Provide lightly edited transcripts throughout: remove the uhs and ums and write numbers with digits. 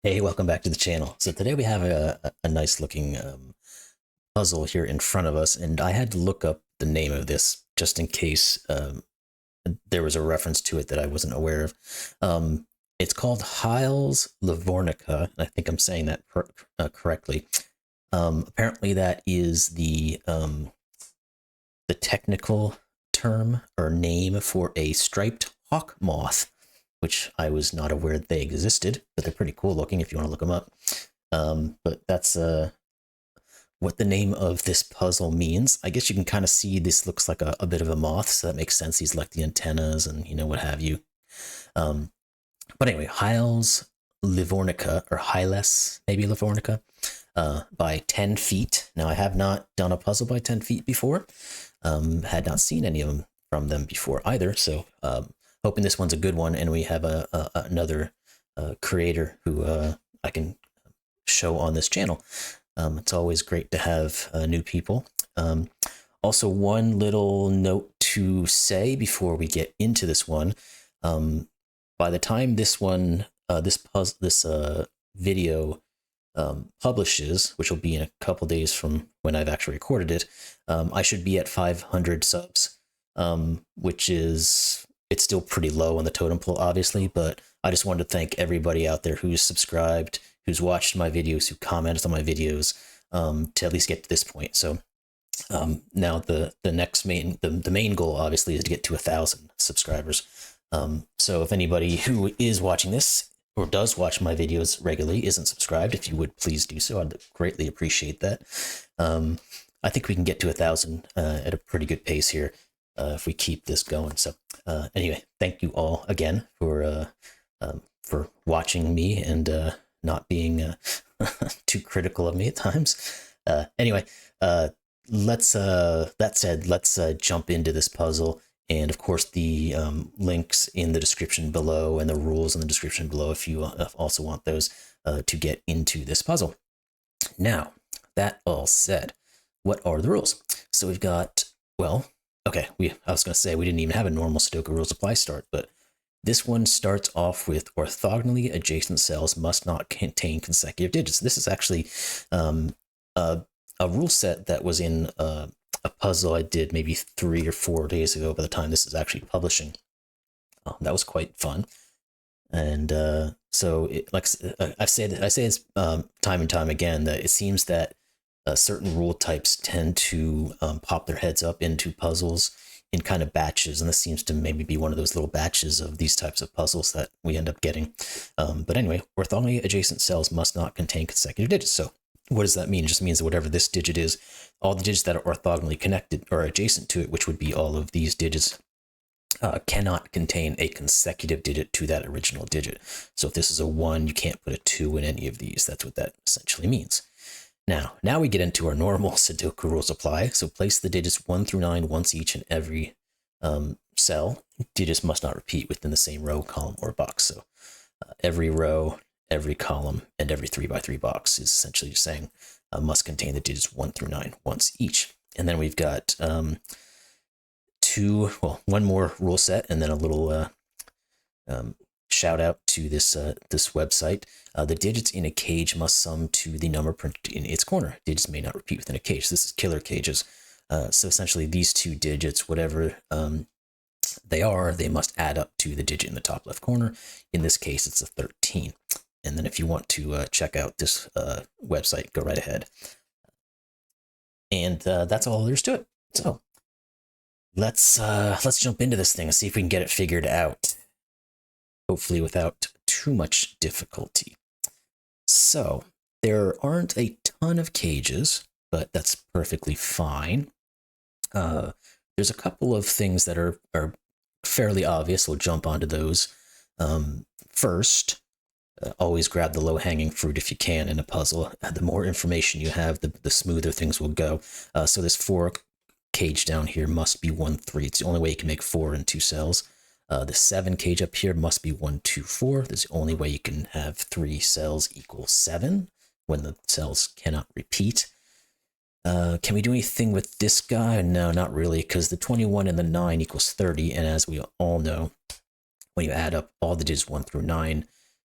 Hey, welcome back to the channel. So today we have a nice looking puzzle here in front of us, and I had to look up the name of this just in case there was a reference to it that I wasn't aware of. It's called Hyles Livornica, and I think I'm saying that correctly. Apparently that is the technical term or name for a striped hawk moth, which I was not aware they existed, but they're pretty cool looking if you want to look them up. But that's what the name of this puzzle means. I guess you can kind of see this looks like a bit of a moth, so that makes sense. He's like the antennas and what have you. Um, but anyway, Hyles Livornica, or Hyles, maybe Livornica, by 10 feet. Now, I have not done a puzzle by 10 feet before. Had not seen any of them from them before either, so hoping this one's a good one, and we have another creator who I can show on this channel. It's always great to have new people. Also, one little note to say before we get into this one. By the time this video publishes, which will be in a couple days from when I've actually recorded it, I should be at 500 subs, which is, it's still pretty low on the totem pole, obviously, but I just wanted to thank everybody out there who's subscribed, who's watched my videos, who commented on my videos, to at least get to this point. So now the next the main goal, obviously, is to get to 1,000 subscribers. So if anybody who is watching this or does watch my videos regularly isn't subscribed, if you would please do so, I'd greatly appreciate that. I think we can get to 1,000 at a pretty good pace here if we keep this going. So anyway, thank you all again for watching me and not being too critical of me at times. Anyway, that said, let's jump into this puzzle. And of course, the links in the description below and the rules in the description below if you also want those to get into this puzzle. Now, that all said, what are the rules? So we've got, well, okay, I was going to say we didn't even have a normal Sudoku rules apply start, but this one starts off with orthogonally adjacent cells must not contain consecutive digits. This is actually a rule set that was in a puzzle I did maybe 3 or 4 days ago by the time this is actually publishing. That was quite fun. And so I say this time and time again, that it seems that certain rule types tend to pop their heads up into puzzles in kind of batches, and this seems to maybe be one of those little batches of these types of puzzles that we end up getting. But anyway, orthogonally adjacent cells must not contain consecutive digits. So what does that mean? It just means that whatever this digit is, all the digits that are orthogonally connected or adjacent to it, which would be all of these digits, cannot contain a consecutive digit to that original digit. So if this is a 1, you can't put a 2 in any of these. That's what that essentially means. Now we get into our normal Sudoku rules apply. So place the digits 1 through 9 once each in every cell. Digits must not repeat within the same row, column, or box. So every row, every column, and every 3x3 box is essentially just saying must contain the digits 1 through 9 once each. And then we've got one more rule set, and then a little shout out to this website. The digits in a cage must sum to the number printed in its corner. Digits may not repeat within a cage. This is killer cages. So essentially, these two digits, whatever they are, they must add up to the digit in the top left corner. In this case, it's a 13. And then if you want to check out this website, go right ahead. And that's all there's to it. So let's jump into this thing and see if we can get it figured out. Hopefully without too much difficulty. So there aren't a ton of cages, but that's perfectly fine. There's a couple of things that are fairly obvious. We'll jump onto those. First, always grab the low-hanging fruit if you can in a puzzle. The more information you have, the smoother things will go. So this 4 cage down here must be 1, 3. It's the only way you can make 4 in 2 cells. The 7 cage up here must be 1, 2, 4. That's the only way you can have 3 cells equal 7 when the cells cannot repeat. Can we do anything with this guy? No, not really, because the 21 and the 9 equals 30, and as we all know, when you add up all the digits 1 through 9,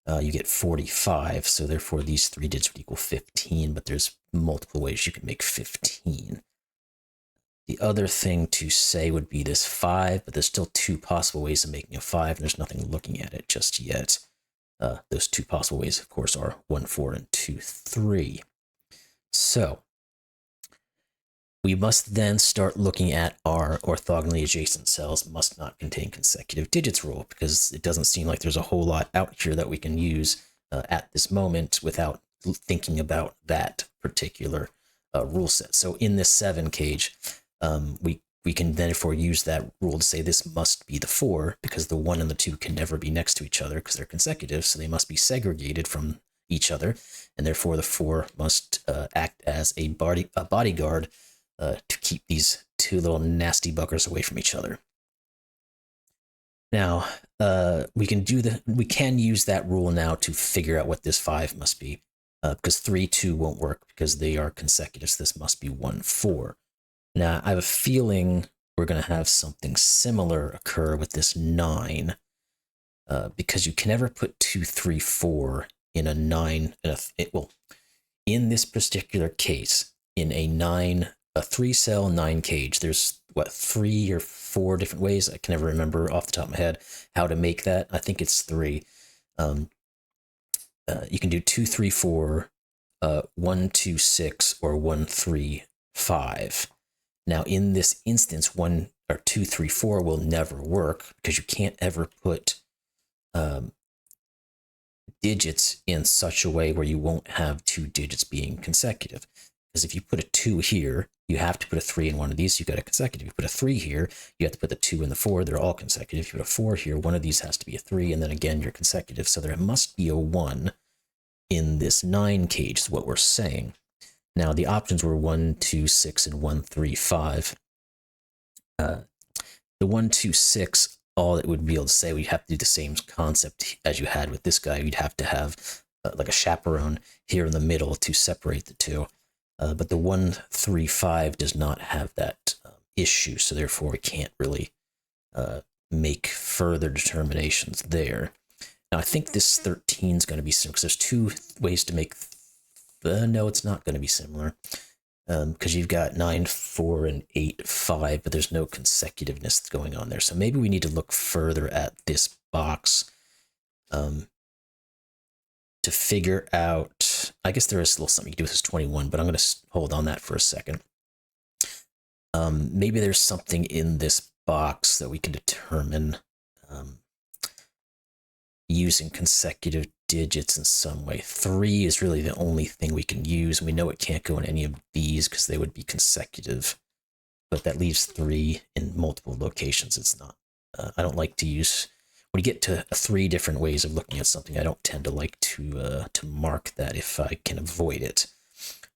you get 45. So therefore these 3 digits would equal 15, but there's multiple ways you can make 15. The other thing to say would be this 5, but there's still 2 possible ways of making a 5, and there's nothing looking at it just yet. Those 2 possible ways, of course, are 1, 4, and 2, 3. So we must then start looking at our orthogonally adjacent cells must not contain consecutive digits rule, because it doesn't seem like there's a whole lot out here that we can use at this moment without thinking about that particular rule set. So in this 7 cage, we can therefore use that rule to say this must be the 4, because the 1 and the 2 can never be next to each other because they're consecutive, so they must be segregated from each other, and therefore the 4 must act as a bodyguard to keep these 2 little nasty buggers away from each other. Now, we can use that rule now to figure out what this 5 must be, because 3, 2 won't work because they are consecutive, so this must be 1, 4. Now, I have a feeling we're going to have something similar occur with this 9, because you can never put 2, 3, 4 in a 9, in this particular case, in a 3-cell 9 cage, there's, 3 or 4 different ways? I can never remember off the top of my head how to make that. I think it's 3. You can do 2, 3, 4, 1, 2, 6, or 1, 3, 5. Now, in this instance, 1 or 2, 3, 4 will never work because you can't ever put digits in such a way where you won't have 2 digits being consecutive. Because if you put a 2 here, you have to put a 3 in one of these, you got a consecutive. You put a 3 here, you have to put the 2 and the 4, they're all consecutive. If you put a 4 here, one of these has to be a 3, and then again, you're consecutive. So there must be a 1 in this 9 cage, is what we're saying. Now, the options were 1, 2, 6, and 1, 3, 5. The 1, 2, 6, all it would be able to say, we'd have to do the same concept as you had with this guy. You'd have to have like a chaperone here in the middle to separate the 2. But the 1, 3, 5 does not have that issue, so therefore we can't really make further determinations there. Now, I think this 13 is going to be similar, because there's 2 ways to make... no, it's not going to be similar, because you've got 9, 4, and 8, 5, but there's no consecutiveness going on there. So maybe we need to look further at this box to figure out... I guess there is a little something you can do with this 21, but I'm going to hold on that for a second. Maybe there's something in this box that we can determine using consecutive digits in some way. 3 is really the only thing we can use, and we know it can't go in any of these because they would be consecutive. But that leaves 3 in multiple locations. It's not. I don't like to use... When you get to 3 different ways of looking at something, I don't tend to like to mark that if I can avoid it.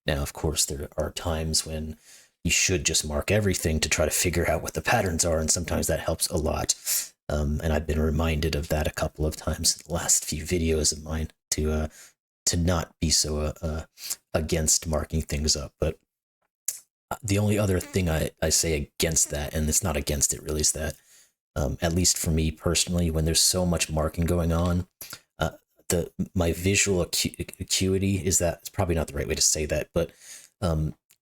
Now, of course, there are times when you should just mark everything to try to figure out what the patterns are, and sometimes that helps a lot. And I've been reminded of that a couple of times in the last few videos of mine to not be so against marking things up. But the only other thing I say against that, and it's not against it really, is that at least for me personally, when there's so much marking going on, my visual acuity is that, it's probably not the right way to say that, but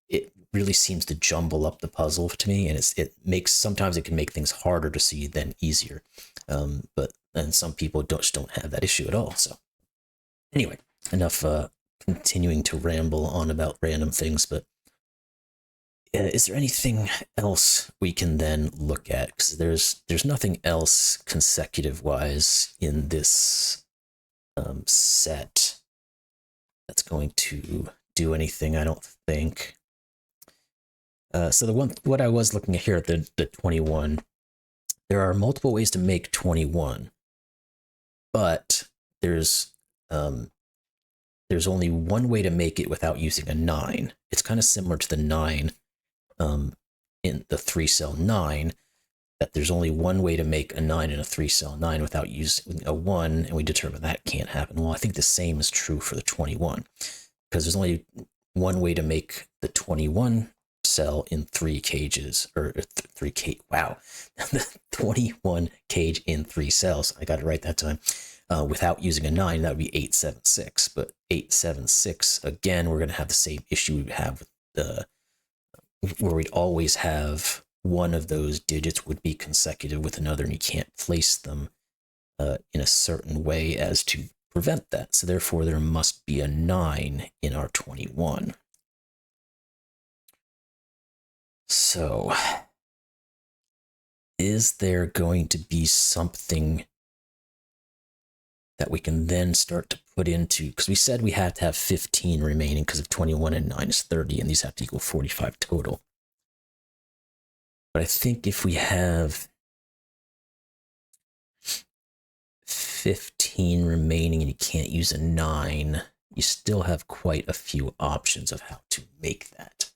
it really seems to jumble up the puzzle to me, and sometimes it can make things harder to see than easier. And some people just don't have that issue at all. So anyway, enough continuing to ramble on about random things, but is there anything else we can then look at? Because there's nothing else consecutive-wise in this set that's going to do anything, I don't think. So what I was looking at here at the 21, there are multiple ways to make 21, but there's only one way to make it without using a 9. It's kind of similar to the 9 in the 3-cell 9, that there's only one way to make a 9 in a 3-cell 9 without using a 1, and we determine that can't happen. Well, I think the same is true for the 21, because there's only one way to make the 21 cell in 3 cages, or 3 cage. Wow, the 21 cage in 3 cells. I got it right that time. without using a 9, that would be 876. But 876, again, we're going to have the same issue we have with the, where we'd always have one of those digits would be consecutive with another, and you can't place them in a certain way as to prevent that. So therefore, there must be a 9 in our 21. So, is there going to be something that we can then start to put into, because we said we had to have 15 remaining because of 21 and 9 is 30, and these have to equal 45 total. But I think if we have 15 remaining and you can't use a 9, you still have quite a few options of how to make that.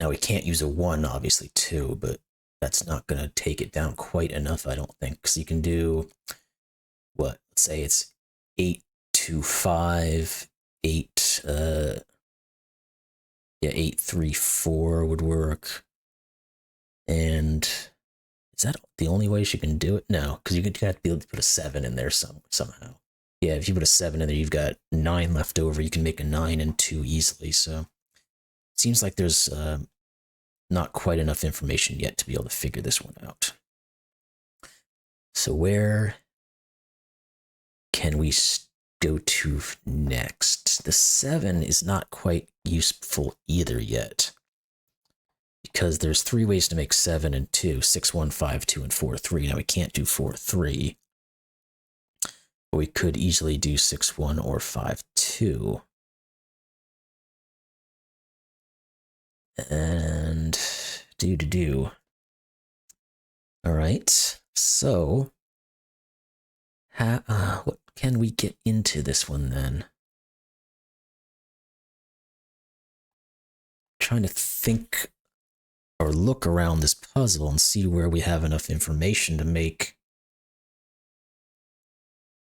Now we can't use a 1, obviously, too, but that's not going to take it down quite enough, I don't think, because you can do, what, let's say it's 8 to 5, 8, 8, 3, 4 would work. And is that the only way she can do it? No, because you have to be able to put a 7 in there somehow. Yeah, if you put a 7 in there, you've got 9 left over. You can make a 9 and 2 easily. So it seems like there's not quite enough information yet to be able to figure this one out. So where can we go to next? The 7 is not quite useful either yet, because there's 3 ways to make 7 and 2, 6, 1, 5, 2, and 4, 3. Now we can't do 4, 3, but we could easily do 6, 1, or 5, 2. And all right, so what can we get into this one then? Trying to think or look around this puzzle and see where we have enough information to make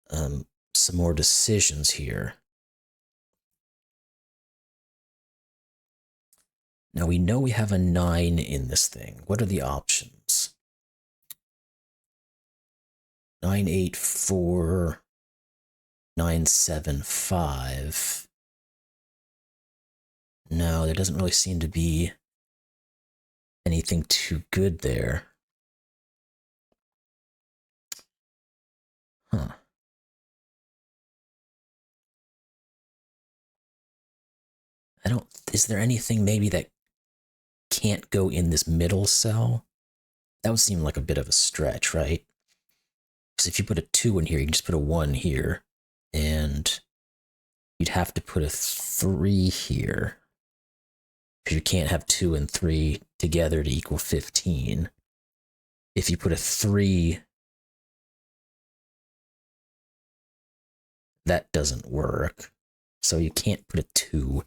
some more decisions here. Now we know we have a 9 in this thing. What are the options? 9, 8, 4, 9, 7, 5. No, there doesn't really seem to be anything too good there. Huh. Is there anything maybe that can't go in this middle cell? That would seem like a bit of a stretch, right? Because if you put a 2 in here, you can just put a 1 here, and you'd have to put a 3 here, because you can't have 2 and 3 together to equal 15. If you put a 3, that doesn't work. So you can't put a 2.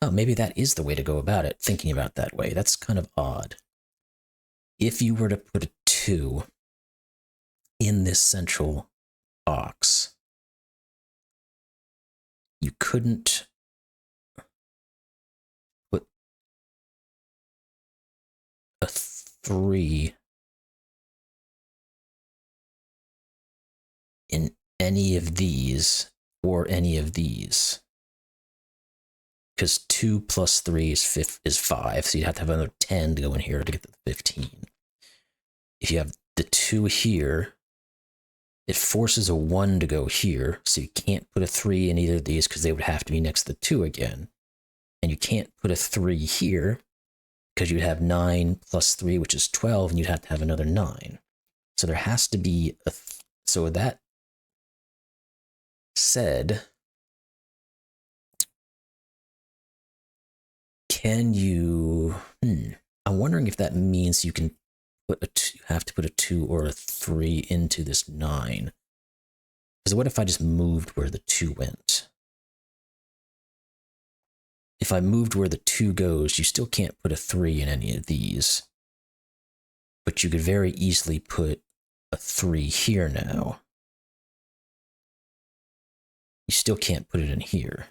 Oh, maybe that is the way to go about it, thinking about it that way. That's kind of odd. If you were to put a 2 in this central box, you couldn't put a 3 in any of these or any of these, because 2 plus 3 is 5, so you'd have to have another 10 to go in here to get to the 15. If you have the 2 here, it forces a 1 to go here, so you can't put a 3 in either of these because they would have to be next to the 2 again. And you can't put a 3 here because you'd have 9 plus 3, which is 12, and you'd have to have another 9. So there has to be a... So with that said, can you... I'm wondering if that means you can have to put a 2 or a 3 into this 9. Because what if I just moved where the 2 went? If I moved where the 2 goes, you still can't put a 3 in any of these. But you could very easily put a 3 here now. You still can't put it in here.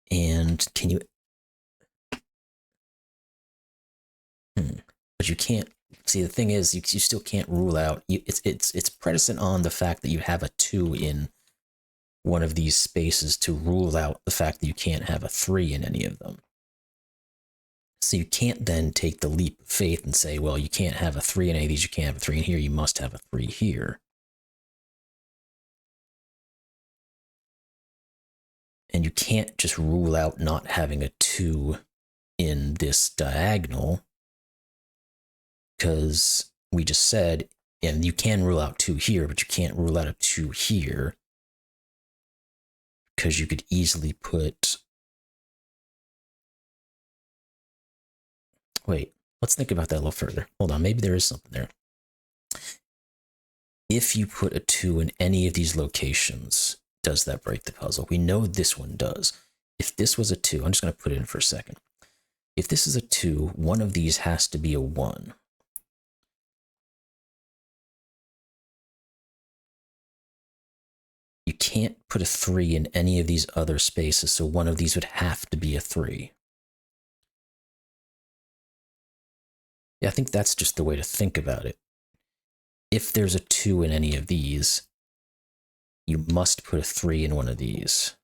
And can you... But you can't see. The thing is, you still can't rule out. It's precedent on the fact that you have a 2 in one of these spaces to rule out the fact that you can't have a 3 in any of them. So you can't then take the leap of faith and say, well, you can't have a 3 in any of these, you can't have a 3 in here, you must have a 3 here. And you can't just rule out not having a 2 in this diagonal, because we just said, and you can rule out 2 here, but you can't rule out a 2 here, because you could easily put... Wait, let's think about that a little further. Hold on, maybe there is something there. If you put a 2 in any of these locations, does that break the puzzle? We know this one does. If this was a 2, I'm just going to put it in for a second. If this is a 2, one of these has to be a 1. You can't put a 3 in any of these other spaces, so one of these would have to be a 3. Yeah, I think that's just the way to think about it. If there's a 2 in any of these, you must put a 3 in one of these.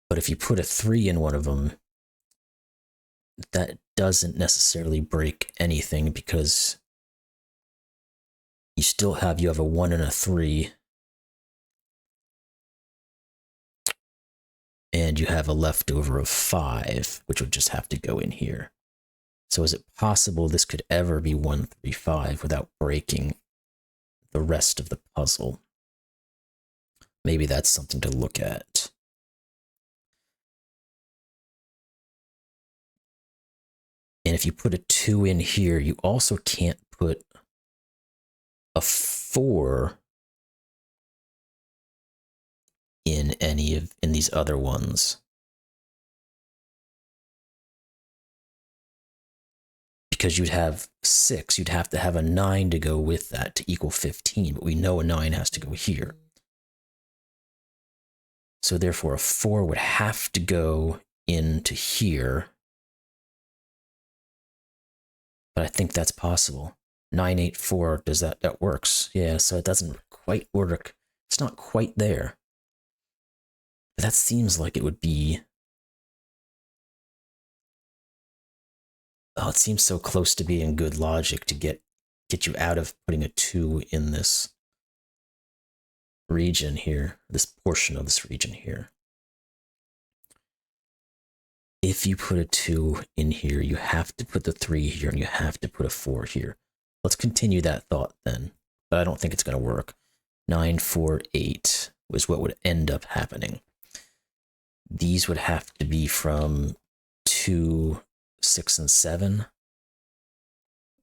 But if you put a 3 in one of them, that doesn't necessarily break anything, because you have a 1 and a 3, and you have a leftover of 5, which would just have to go in here. So is it possible this could ever be 1, 3, 5 without breaking the rest of the puzzle? Maybe that's something to look at. And if you put a 2 in here, you also can't put a 4 in these other ones, because you'd have 6. You'd have to have a 9 to go with that to equal 15, but we know a 9 has to go here. So therefore a 4 would have to go into here. But I think that's possible. 9, 8, 4, does that works? Yeah, so it doesn't quite work. It's not quite there. But that seems like it would be... Oh, it seems so close to being good logic to get you out of putting a 2 in this region here, this portion of this region here. If you put a 2 in here, you have to put the 3 here, and you have to put a 4 here. Let's continue that thought then, but I don't think it's going to work. 9, 4, 8 was what would end up happening. These would have to be from 2, 6, and 7.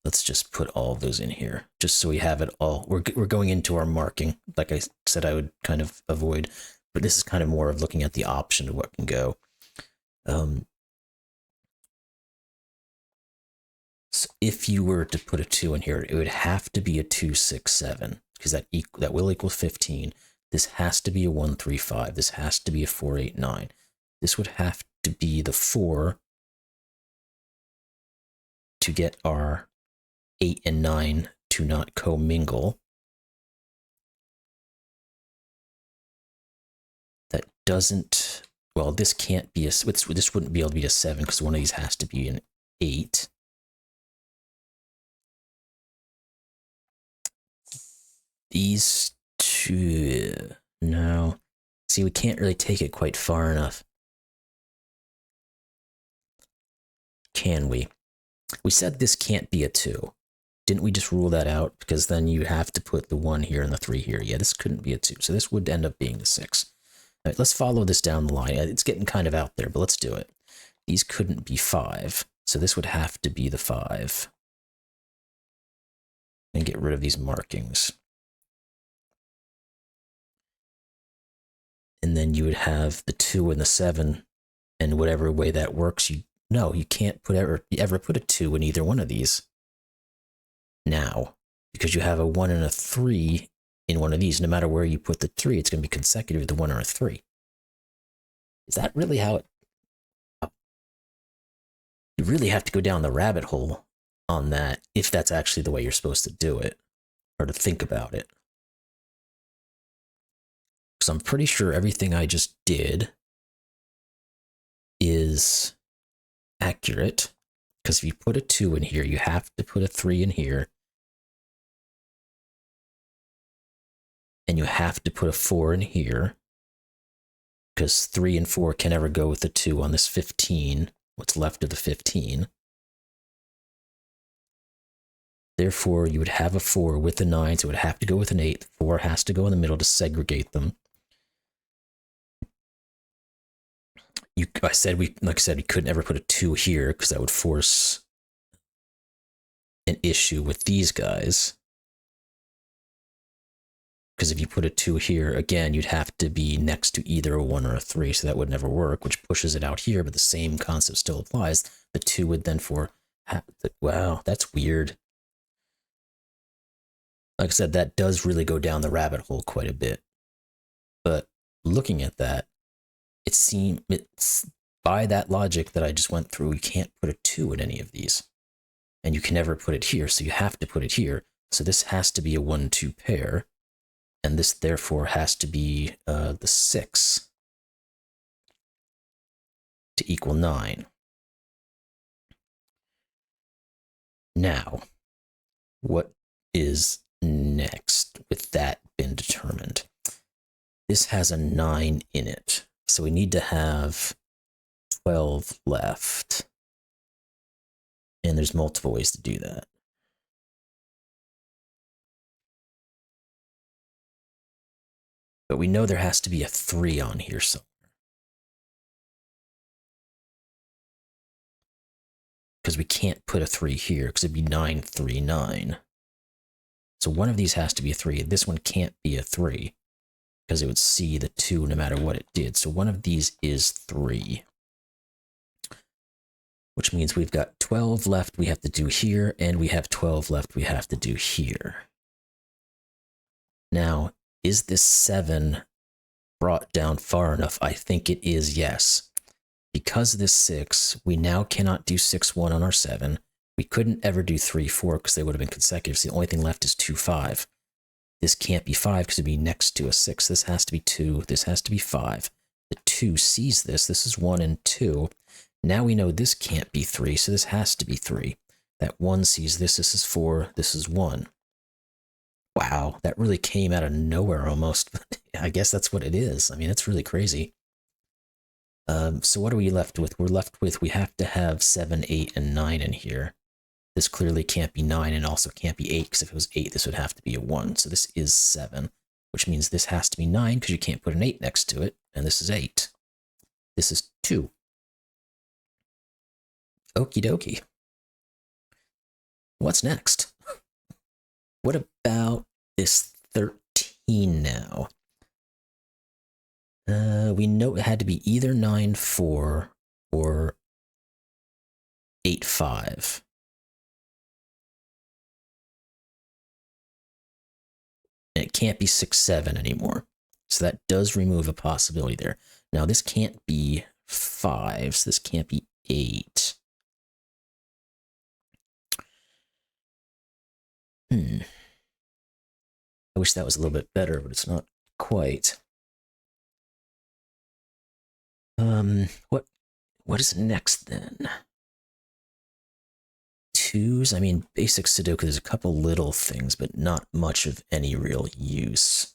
Let's just put all of those in here, just so we have it all. We're going into our marking, like I said I would kind of avoid, but this is kind of more of looking at the option of what can go. So if you were to put a 2 in here, it would have to be a 2, 6, 7, because that will equal 15. This has to be a 1, 3, 5. This has to be a 4, 8, 9. This would have to be the 4 to get our 8 and 9 to not commingle. That doesn't... Well, this can't be this wouldn't be able to be a 7, because one of these has to be an 8. These two... No. See, we can't really take it quite far enough. Can we? We said this can't be a 2. Didn't we just rule that out? Because then you have to put the 1 here and the 3 here. Yeah, this couldn't be a 2. So this would end up being the 6. All right, let's follow this down the line. It's getting kind of out there, but let's do it. These couldn't be 5. So this would have to be the 5. And get rid of these markings. And then you would have the 2 and the 7, and whatever way that works, you can't ever put a 2 in either one of these now, because you have a 1 and a 3 in one of these. No matter where you put the 3, it's going to be consecutive to 1 or a 3. Is that really how it... You really have to go down the rabbit hole on that if that's actually the way you're supposed to do it or to think about it. Because I'm pretty sure everything I just did is accurate. Because if you put a 2 in here, you have to put a 3 in here. And you have to put a 4 in here. Because 3 and 4 can never go with the 2 on this 15. What's left of the 15. Therefore, you would have a 4 with a 9, so it would have to go with an 8. 4 has to go in the middle to segregate them. Like I said, we couldn't ever put a 2 here because that would force an issue with these guys. Because if you put a 2 here, again, you'd have to be next to either a 1 or a 3, so that would never work, which pushes it out here, but the same concept still applies. The 2 would then wow, that's weird. Like I said, that does really go down the rabbit hole quite a bit. But looking at that, it's by that logic that I just went through, you can't put a 2 in any of these. And you can never put it here, so you have to put it here. So this has to be a 1-2 pair. And this, therefore, has to be the 6 to equal 9. Now, what is next with that been determined? This has a 9 in it. So we need to have 12 left. And there's multiple ways to do that. But we know there has to be a 3 on here somewhere. Because we can't put a 3 here, because it'd be 9, 3, 9. So one of these has to be a 3. This one can't be a 3, because it would see the 2 no matter what it did. So one of these is 3. Which means we've got 12 left we have to do here, and we have 12 left we have to do here. Now, is this 7 brought down far enough? I think it is, yes. Because of this 6, we now cannot do 6, 1 on our 7. We couldn't ever do 3, 4 because they would have been consecutive. So the only thing left is 2, 5. This can't be 5 because it'd be next to a 6. This has to be 2. This has to be 5. The 2 sees this. This is 1 and 2. Now we know this can't be 3, so this has to be 3. That 1 sees this. This is 4. This is 1. Wow, that really came out of nowhere almost. I guess that's what it is. I mean, it's really crazy. So what are we left with? We're left with, we have to have 7, 8, and 9 in here. This clearly can't be 9 and also can't be 8, because if it was 8, this would have to be a 1. So this is 7, which means this has to be 9, because you can't put an 8 next to it, and this is 8. This is 2. Okie dokie. What's next? What about this 13 now? We know it had to be either 9, 4 or 8, 5. And it can't be 6, 7 anymore. So that does remove a possibility there. Now this can't be 5, so this can't be 8. I wish that was a little bit better, but it's not quite. What is next then? 2s? I mean, basic Sudoku, there's a couple little things, but not much of any real use.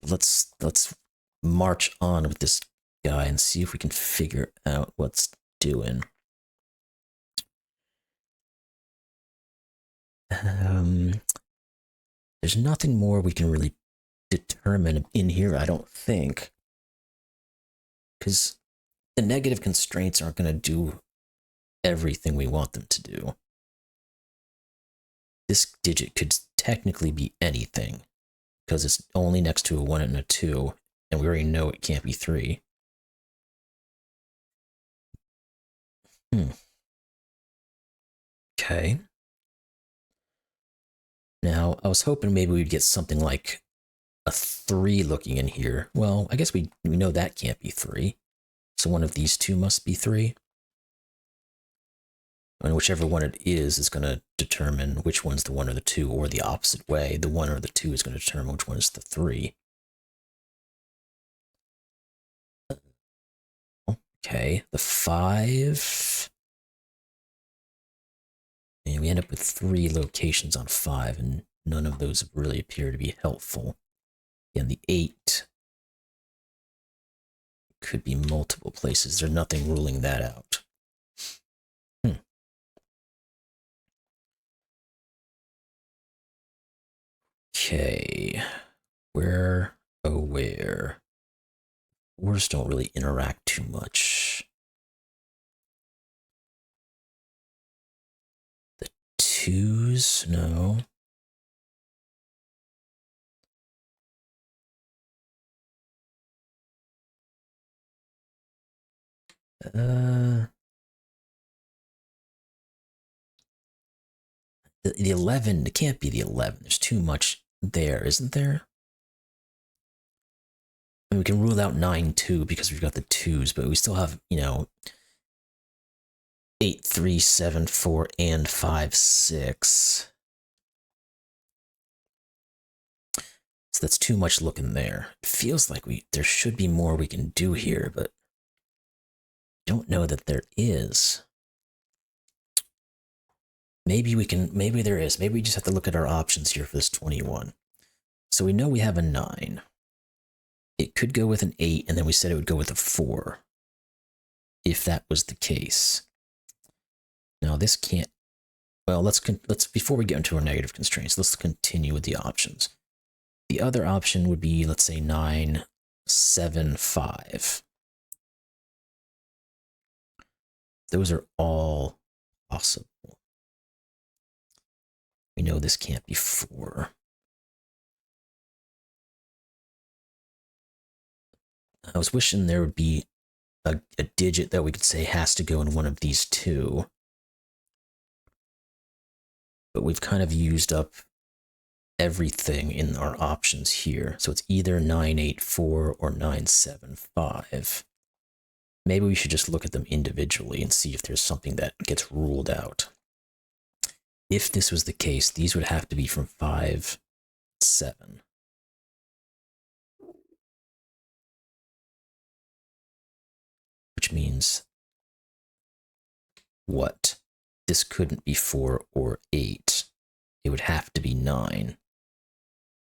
Let's march on with this guy and see if we can figure out what's doing. There's nothing more we can really determine in here, I don't think. Because the negative constraints aren't going to do everything we want them to do. This digit could technically be anything, because it's only next to a 1 and a 2, and we already know it can't be 3. Okay. Now, I was hoping maybe we'd get something like a 3 looking in here. Well, I guess we know that can't be 3. So one of these two must be 3. And whichever one it is going to determine which one's the 1 or the 2, or the opposite way. The 1 or the 2 is going to determine which one is the 3. Okay, the 5. And we end up with 3 locations on 5, and none of those really appear to be helpful. And the 8 could be multiple places. There's nothing ruling that out. Okay, where, oh where? Words don't really interact too much. The 2s, no. The 11, it can't be the 11. There's too much there, isn't there? I mean, we can rule out 9 too because we've got the 2s, but we still have, 8, 3, 7, 4, and 5, 6. So that's too much looking there. It feels like there should be more we can do here, but I don't know that there is. Maybe there is. Maybe we just have to look at our options here for this 21. So we know we have a 9. It could go with an 8, and then we said it would go with a 4. If that was the case. Now this can't, well, let's before we get into our negative constraints, let's continue with the options. The other option would be, let's say 9, 7, 5. Those are all possible. We know this can't be 4. I was wishing there would be a digit that we could say has to go in one of these 2. But we've kind of used up everything in our options here. So it's either 984 or 975. Maybe we should just look at them individually and see if there's something that gets ruled out. If this was the case, these would have to be from 5, 7. Which means what? This couldn't be 4 or 8. It would have to be 9.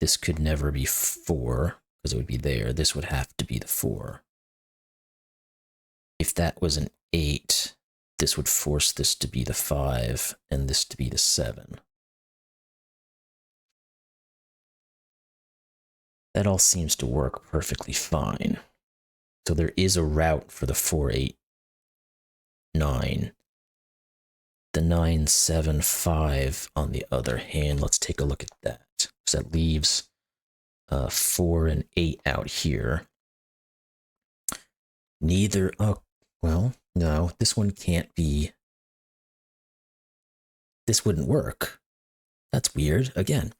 This could never be 4, because it would be there. This would have to be the 4. If that was an 8, this would force this to be the 5, and this to be the 7. That all seems to work perfectly fine. So there is a route for the 4, 8, 9. The 9, 7, 5, on the other hand, let's take a look at that. So that leaves 4 and 8 out here. Neither, oh, well, no, this one can't be, this wouldn't work. That's weird. Again,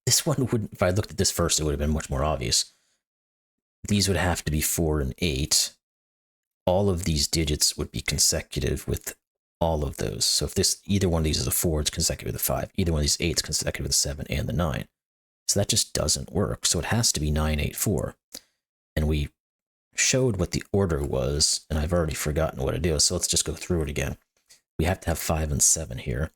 this one wouldn't, if I looked at this first, it would have been much more obvious. These would have to be 4 and 8. All of these digits would be consecutive with all of those. So if either one of these is a 4, it's consecutive with a 5. Either one of these 8 is consecutive with the 7 and the 9. So that just doesn't work. So it has to be 9, 8, 4. And we showed what the order was, and I've already forgotten what it is. So let's just go through it again. We have to have 5 and 7 here.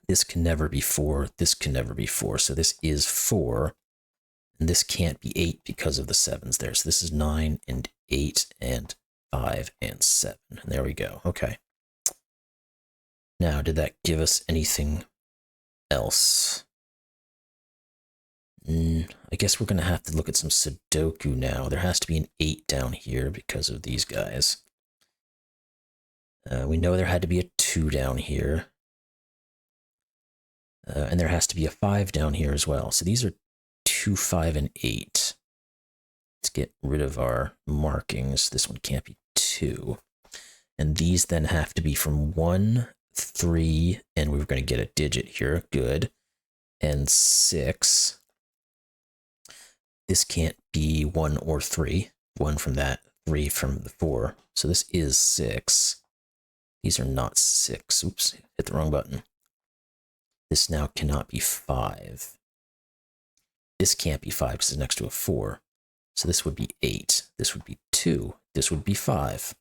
This can never be 4. This can never be 4. So this is 4. And this can't be 8 because of the 7s there. So this is 9 and 8 and 5 and 7. And there we go. Okay. Now, did that give us anything else? I guess we're going to have to look at some Sudoku now. There has to be an 8 down here because of these guys. We know there had to be a 2 down here. And there has to be a 5 down here as well. So these are 2, 5, and 8. Let's get rid of our markings. This one can't be 2. And these then have to be from 1, 3, and we're going to get a digit here. Good. And 6. This can't be 1 or 3. 1 from that, 3 from the 4. So this is 6. These are not 6. Oops, hit the wrong button. This now cannot be 5. This can't be 5 because it's next to a 4. So this would be 8. This would be 2. This would be 5.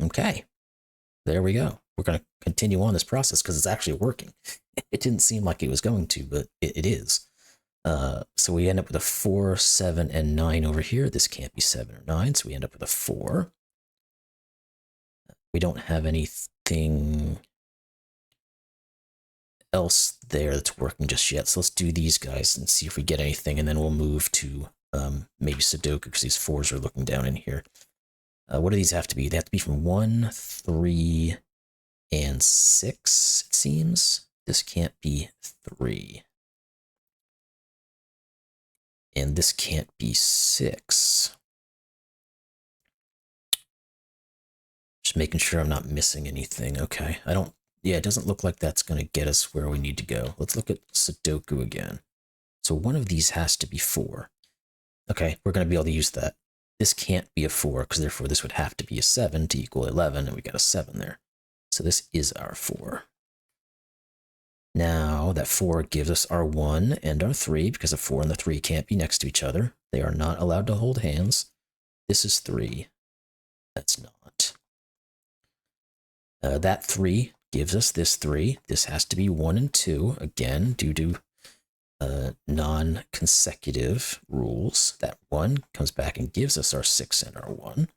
Okay, there we go. We're going to continue on this process because it's actually working. It didn't seem like it was going to, but it is. So we end up with a 4, 7, and 9 over here. This can't be 7 or 9, so we end up with a 4. We don't have anything else there that's working just yet. So let's do these guys and see if we get anything, and then we'll move to maybe Sudoku because these 4s are looking down in here. What do these have to be? They have to be from 1, 3, and 6, it seems. This can't be 3. And this can't be 6. Just making sure I'm not missing anything. Okay, yeah, it doesn't look like that's going to get us where we need to go. Let's look at Sudoku again. So one of these has to be 4. Okay, we're going to be able to use that. This can't be a 4, because therefore this would have to be a 7 to equal 11, and we got a 7 there. So this is our 4. Now, that 4 gives us our 1 and our 3, because the 4 and the 3 can't be next to each other. They are not allowed to hold hands. This is 3. That's not. That 3 gives us this 3. This has to be 1 and 2, again, due to non-consecutive rules. That 1 comes back and gives us our 6 and our 1.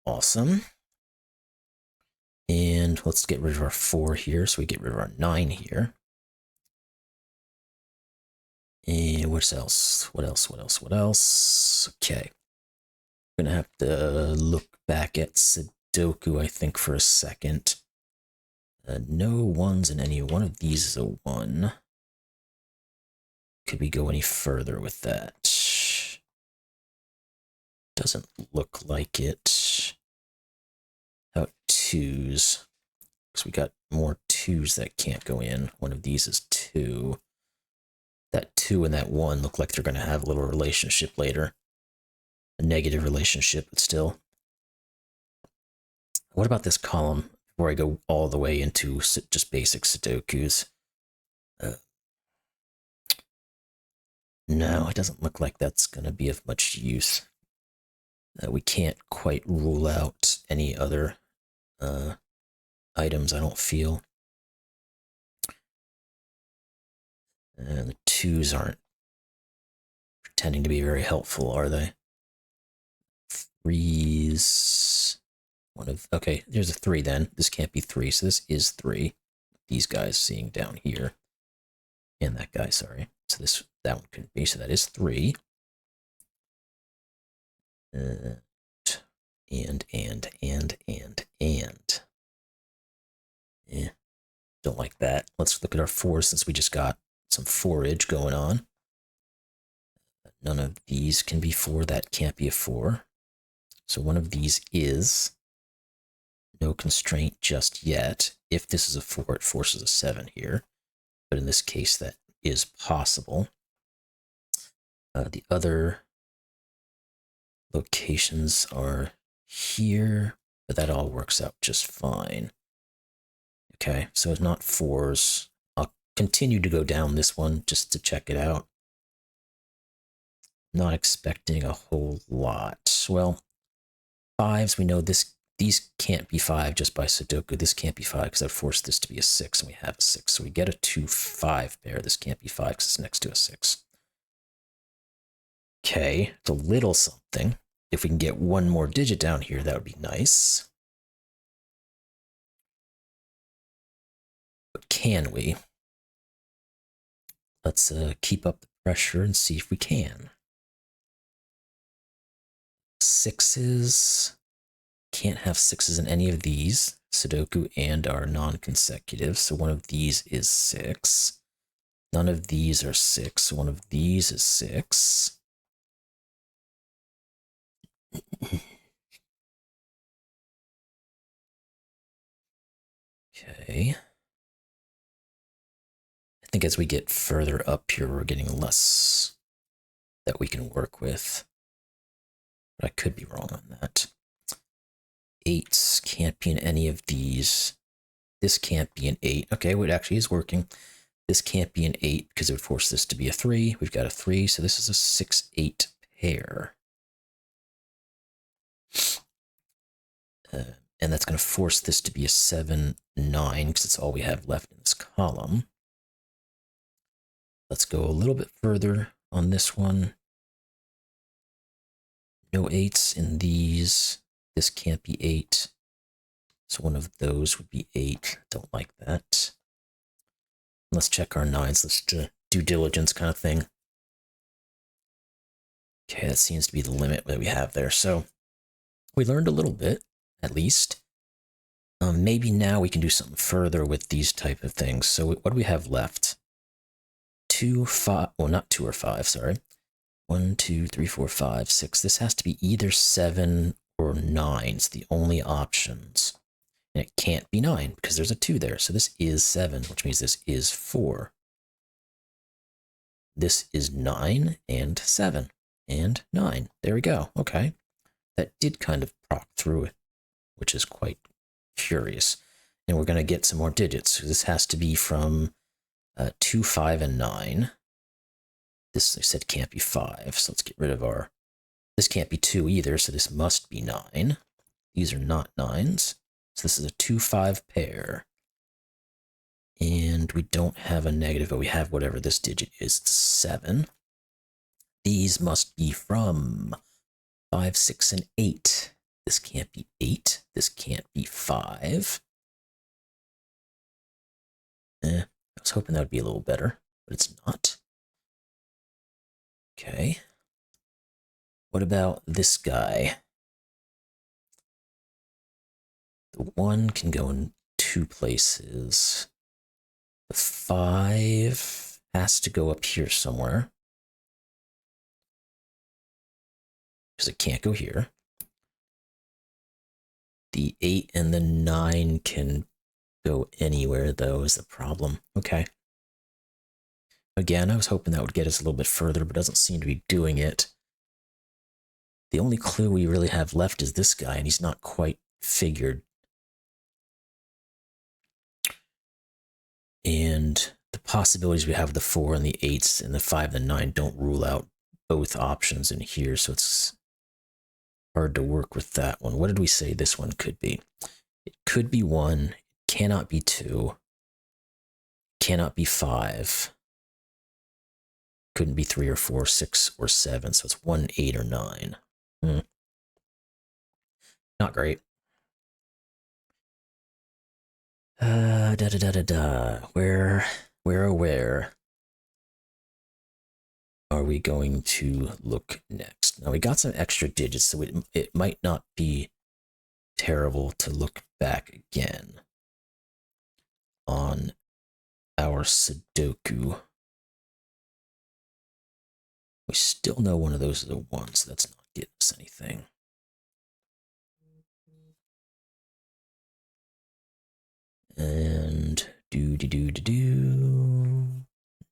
Awesome. And let's get rid of our 4 here, so we get rid of our 9 here. And what else? What else? Okay. I'm gonna have to look back at Sudoku, I think, for a second. No 1s in any one of these is a 1. Could we go any further with that? Doesn't look like it. How about 2s? Because we got more 2s that can't go in. One of these is 2. That 2 and that 1 look like they're going to have a little relationship later. A negative relationship, but still. What about this column before I go all the way into just basic Sudokus? No, it doesn't look like that's going to be of much use. We can't quite rule out any other items, I don't feel. And the 2s aren't pretending to be very helpful, are they? 3s. Okay, there's a 3 then. This can't be 3, so this is 3. These guys seeing down here. And that guy, sorry. So that one couldn't be, so that is 3. And. Yeah, don't like that. Let's look at our 4s since we just got some forage going on. None of these can be 4. That can't be a 4. So one of these is. No constraint just yet. If this is a 4, it forces a 7 here. But in this case, that is possible. The other locations are here, but that all works out just fine. Okay, so it's not 4s. I'll continue to go down this one just to check it out. Not expecting a whole lot. Well, 5s, we know these can't be 5 just by Sudoku. This can't be 5 because I've forced this to be a 6, and we have a 6. So we get a 2-5 pair. This can't be 5 because it's next to a 6. Okay, it's a little something. If we can get one more digit down here, that would be nice. But can we? Let's keep up the pressure and see if we can. 6s. Can't have 6s in any of these. Sudoku and are non-consecutive, so one of these is 6. None of these are 6, so one of these is 6. Okay. I think as we get further up here, we're getting less that we can work with. But I could be wrong on that. 8s can't be in any of these. This can't be an 8. Okay, well, it actually is working. This can't be an 8 because it would force this to be a 3. We've got a 3, so this is a 6-8 pair. And that's going to force this to be a 7-9 because it's all we have left in this column. Let's go a little bit further on this one. No 8s in these. This can't be 8. So one of those would be 8. Don't like that. Let's check our 9s. Let's do due diligence kind of thing. Okay, that seems to be the limit that we have there. So we learned a little bit, at least. Maybe now we can do something further with these type of things. So what do we have left? 2, 5, well, not 2 or 5, sorry. 1, 2, 3, 4, 5, 6. This has to be either 7 or 9. It's the only options. And it can't be 9 because there's a 2 there. So this is 7, which means this is 4. This is 9 and 7 and 9. There we go. Okay. That did kind of proc through it, which is quite curious. And we're going to get some more digits. So this has to be from 2, 5, and 9. This, I said, can't be 5. So let's get rid of our... This can't be 2 either, so this must be 9. These are not 9s. So this is a 2, 5 pair. And we don't have a negative, but we have whatever this digit is. It's 7. These must be from 5, 6, and 8. This can't be 8. This can't be 5. I was hoping that would be a little better, but it's not. Okay. What about this guy? The 1 can go in 2 places. The 5 has to go up here somewhere, because it can't go here. The 8 and the 9 can go anywhere, though, is the problem. Okay. Again, I was hoping that would get us a little bit further, but doesn't seem to be doing it. The only clue we really have left is this guy, and he's not quite figured. And the possibilities we have with the 4 and the 8s and the 5 and the 9 don't rule out both options in here, so it's hard to work with that one. What did we say this one could be? It could be 1, it cannot be 2, cannot be 5, couldn't be 3 or 4, 6 or 7, so it's 1, 8, or 9. Not great. Where are we going to look next? Now we got some extra digits, so it might not be terrible to look back again on our Sudoku. We still know one of those is a 1, so that's not getting us anything. And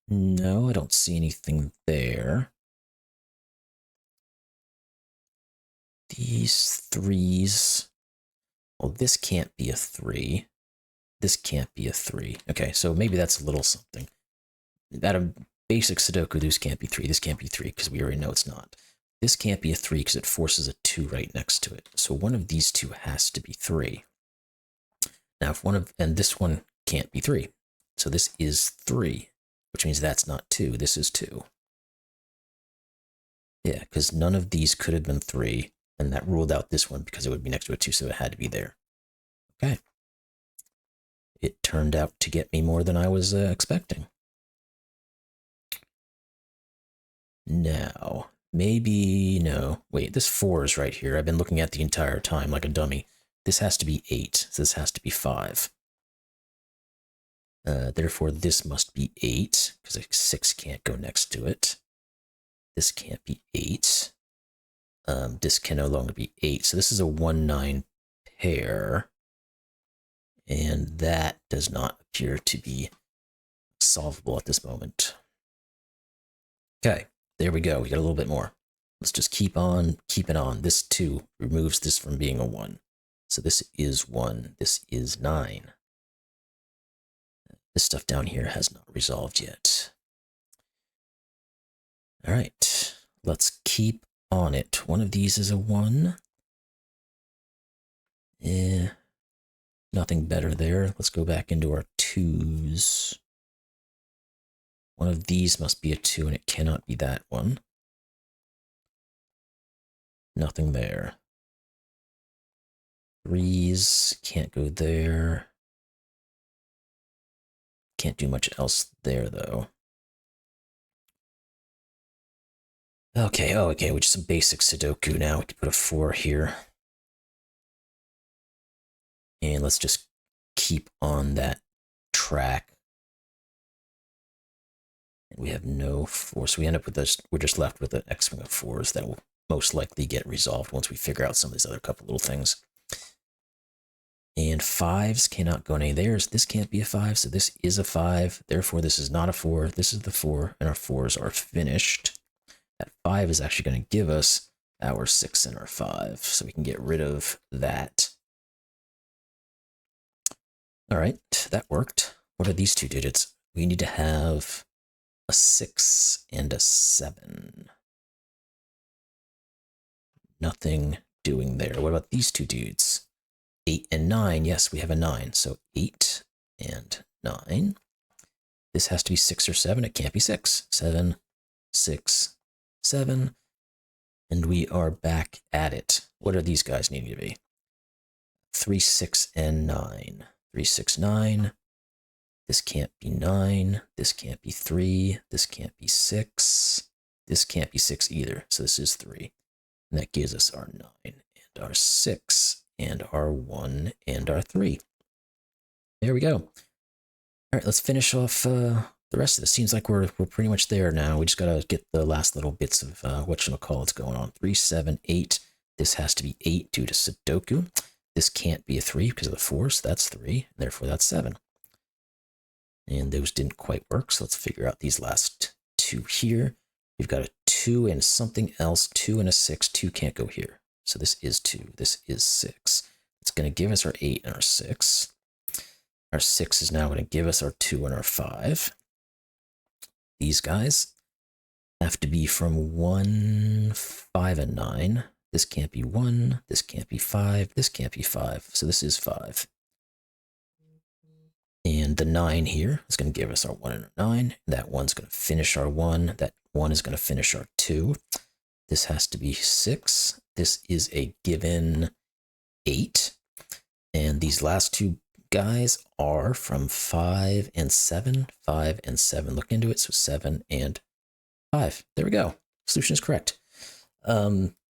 no, I don't see anything there. These 3s, well, this can't be a 3. This can't be a 3. Okay, so maybe that's a little something. At a basic Sudoku, this can't be 3. This can't be 3 because we already know it's not. This can't be a 3 because it forces a 2 right next to it. So one of these two has to be 3. Now, if and this one can't be 3. So this is 3, which means that's not 2. This is 2. Yeah, because none of these could have been 3, and that ruled out this one because it would be next to a 2, so it had to be there. Okay. It turned out to get me more than I was expecting. Now, maybe, no. Wait, this 4 is right here. I've been looking at the entire time like a dummy. This has to be 8, so this has to be 5. Therefore, this must be 8, because a 6 can't go next to it. This can't be 8. This can no longer be 8, so this is a 1-9 pair. And that does not appear to be solvable at this moment. Okay, There we go. We got a little bit more. Let's just keep on keeping on. This 2 removes this from being a 1. So this is 1. This is 9. This stuff down here has not resolved yet. All right. Let's keep on it. One of these is a 1. Nothing better there. Let's go back into our 2s. One of these must be a 2, and it cannot be that one. Nothing there. 3s, can't go there. Can't do much else there, though. Okay, which is some basic Sudoku now. We can put a 4 here. And let's just keep on that track. And we have no 4, so we end up with this. We're just left with an X-wing of 4s that will most likely get resolved once we figure out some of these other couple little things. And 5s cannot go any there. This can't be a 5, so this is a 5. Therefore, this is not a 4. This is the 4, and our 4s are finished. That 5 is actually going to give us our 6 and our 5, so we can get rid of that. All right, that worked. What are these 2 digits? We need to have a 6 and a 7. Nothing doing there. What about these 2 dudes? 8 and 9. Yes, we have a 9. So 8 and 9. This has to be 6 or 7. It can't be 6. 7, 6, 7. And we are back at it. What are these guys needing to be? 3, 6, and 9. 3, 6, 9. This can't be 9. This can't be 3. This can't be 6. This can't be 6 either. So this is 3. And that gives us our 9 and our 6 and our 1 and our 3. There we go. All right, let's finish off the rest of this. Seems like we're pretty much there now. We just got to get the last little bits of whatchamacallit's going on. 3, 7, 8. This has to be 8 due to Sudoku. This can't be a 3 because of the 4, so that's 3. And therefore, that's 7. And those didn't quite work, so let's figure out these last 2 here. We've got a 2 and something else, 2 and a 6. 2 can't go here. So this is 2. This is 6. It's going to give us our 8 and our 6. Our 6 is now going to give us our 2 and our 5. These guys have to be from 1, 5, and 9. This can't be 1. This can't be 5. This can't be 5. So this is 5. And the 9 here is going to give us our 1 and our 9. That 1's going to finish our 1. That 1 is going to finish our 2. This has to be 6. This is a given 8. And these last 2 guys are from 5 and 7. 5 and 7. Look into it. So 7 and 5. There we go. Solution is correct.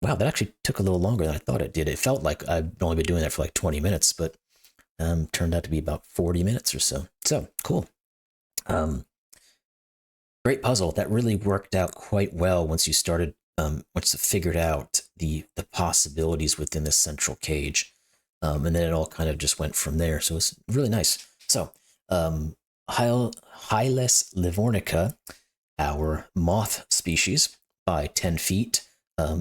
Wow, that actually took a little longer than I thought it did. It felt like I'd only been doing that for like 20 minutes, but turned out to be about 40 minutes or so. So, cool. Great puzzle. That really worked out quite well once you started, once you figured out the possibilities within the central cage. And then it all kind of just went from there. So it's really nice. So, Hyles Livornica, our moth species, by 10 feet.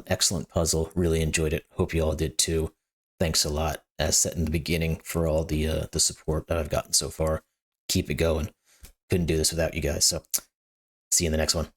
Excellent puzzle. Really enjoyed it. Hope you all did too. Thanks a lot, as said in the beginning, for all the support that I've gotten so far. Keep it going. Couldn't do this without you guys. So see you in the next one.